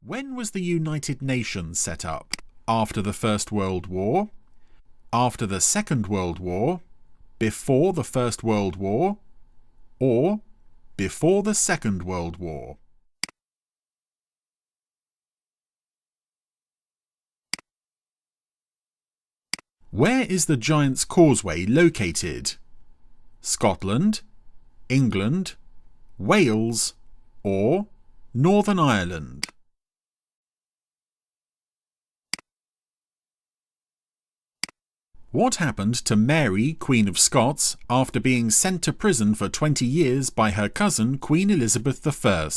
When was the United Nations set up? After the First World War? After the Second World War? Before the First World War? Or before the Second World War? Where is the Giant's Causeway located? Scotland, England, Wales, or Northern Ireland? What happened to Mary, Queen of Scots, after being sent to prison for 20 years by her cousin, Queen Elizabeth I?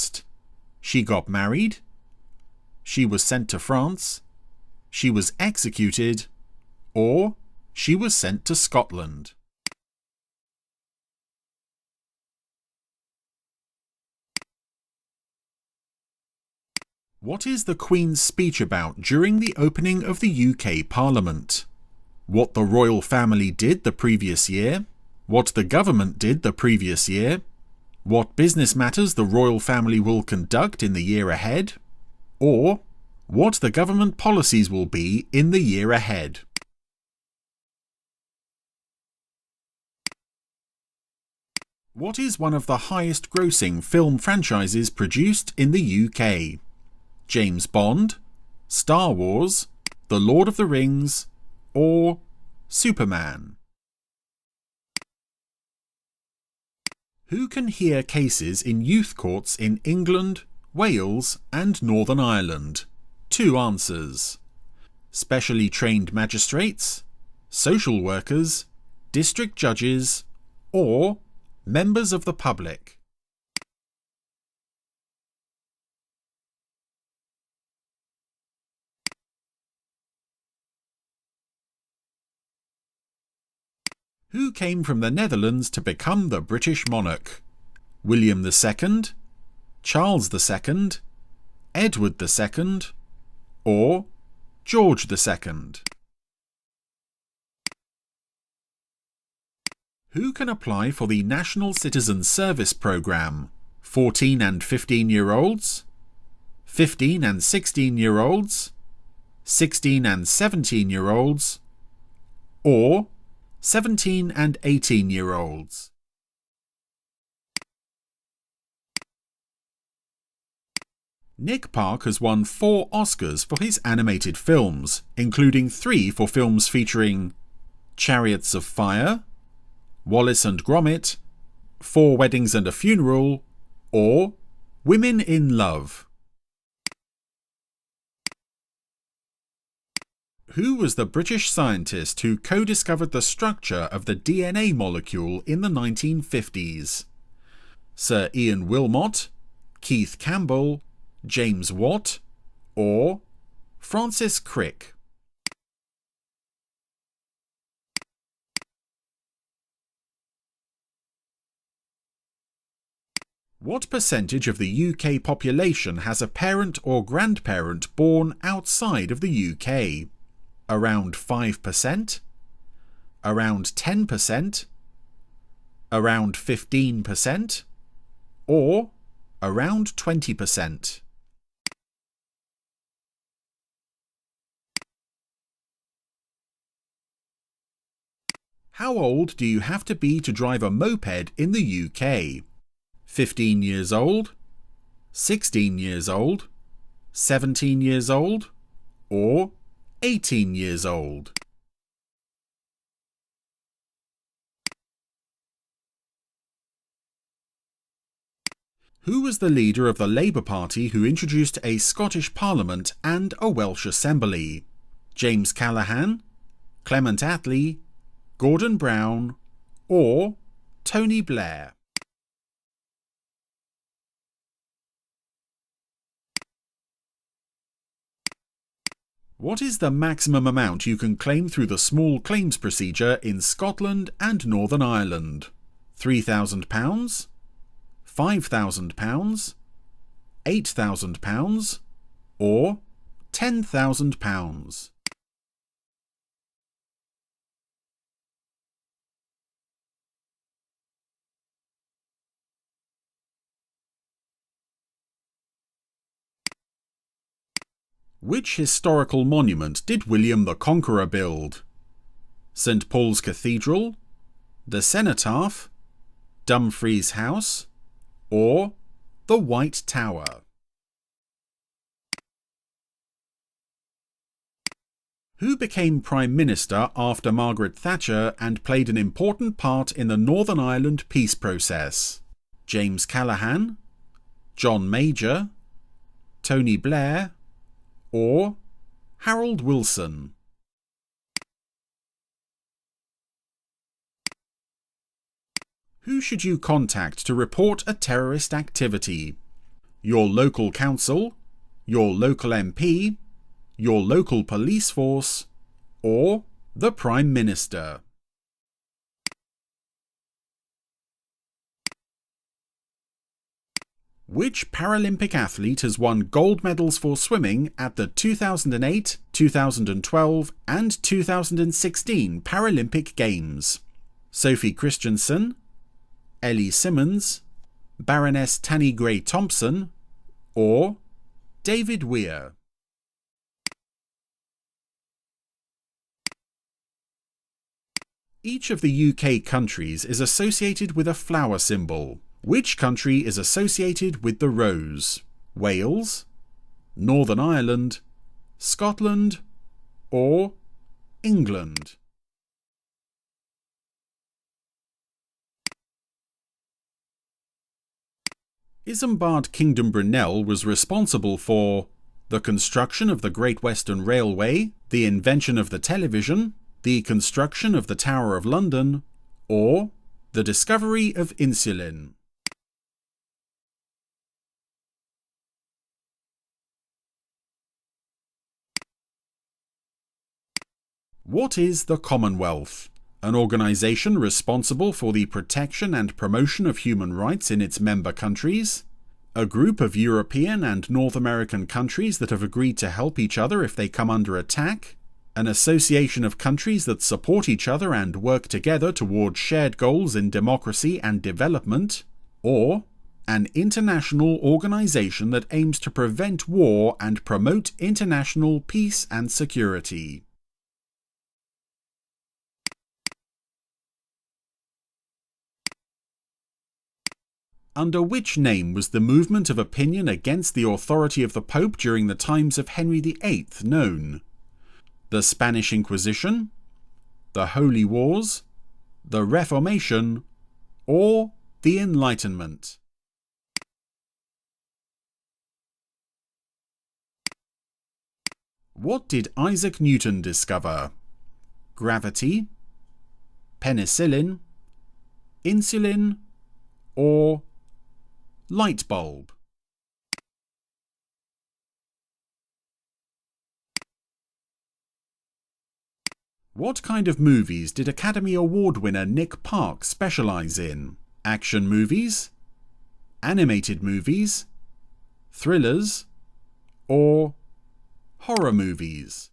She got married, she was sent to France, she was executed, or she was sent to Scotland. What is the Queen's speech about during the opening of the UK Parliament? What the royal family did the previous year? What the government did the previous year? What business matters the royal family will conduct in the year ahead? Or what the government policies will be in the year ahead? What is one of the highest grossing film franchises produced in the UK? James Bond, Star Wars, The Lord of the Rings, or Superman? Who can hear cases in youth courts in England, Wales, and Northern Ireland? 2 answers. Specially trained magistrates, social workers, district judges, or members of the public. Who came from the Netherlands to become the British monarch? William II, Charles II, Edward II, or George II? Who can apply for the National Citizen Service Programme? 14 and 15-year-olds, 15 and 16-year-olds, 16 and 17-year-olds, or 17 and 18-year-olds? Nick Park has won 4 Oscars for his animated films, including 3 for films featuring Chariots of Fire, Wallace and Gromit, 4 Weddings and a Funeral, or Women in Love. Who was the British scientist who co-discovered the structure of the DNA molecule in the 1950s? Sir Ian Wilmot, Keith Campbell, James Watt, or Francis Crick? What percentage of the UK population has a parent or grandparent born outside of the UK? Around 5%? Around 10%? Around 15%? Or around 20%? How old do you have to be to drive a moped in the UK? 15 years old, 16 years old, 17 years old, or 18 years old? Who was the leader of the Labour Party who introduced a Scottish Parliament and a Welsh Assembly? James Callaghan, Clement Attlee, Gordon Brown, or Tony Blair? What is the maximum amount you can claim through the small claims procedure in Scotland and Northern Ireland? £3,000, £5,000, £8,000, or £10,000? Which historical monument did William the Conqueror build? St. Paul's Cathedral, the Cenotaph, Dumfries House, or the White Tower? Who became Prime Minister after Margaret Thatcher and played an important part in the Northern Ireland peace process? James Callaghan, John Major, Tony Blair, or Harold Wilson? Who should you contact to report a terrorist activity? Your local council, your local MP, your local police force, or the Prime Minister? Which Paralympic athlete has won gold medals for swimming at the 2008, 2012 and 2016 Paralympic Games? Sophie Christensen, Ellie Simmons, Baroness Tanni Grey-Thompson, or David Weir? Each of the UK countries is associated with a flower symbol. Which country is associated with the rose? Wales, Northern Ireland, Scotland, or England? Isambard Kingdom Brunel was responsible for the construction of the Great Western Railway, the invention of the television, the construction of the Tower of London, or the discovery of insulin. What is the Commonwealth? An organisation responsible for the protection and promotion of human rights in its member countries, a group of European and North American countries that have agreed to help each other if they come under attack, an association of countries that support each other and work together towards shared goals in democracy and development, or an international organisation that aims to prevent war and promote international peace and security. Under which name was the movement of opinion against the authority of the Pope during the times of Henry VIII known? The Spanish Inquisition, the Holy Wars, the Reformation, or the Enlightenment? What did Isaac Newton discover? Gravity, penicillin, insulin, or light bulb? What kind of movies did Academy Award winner Nick Park specialise in? Action movies, animated movies, thrillers, or horror movies?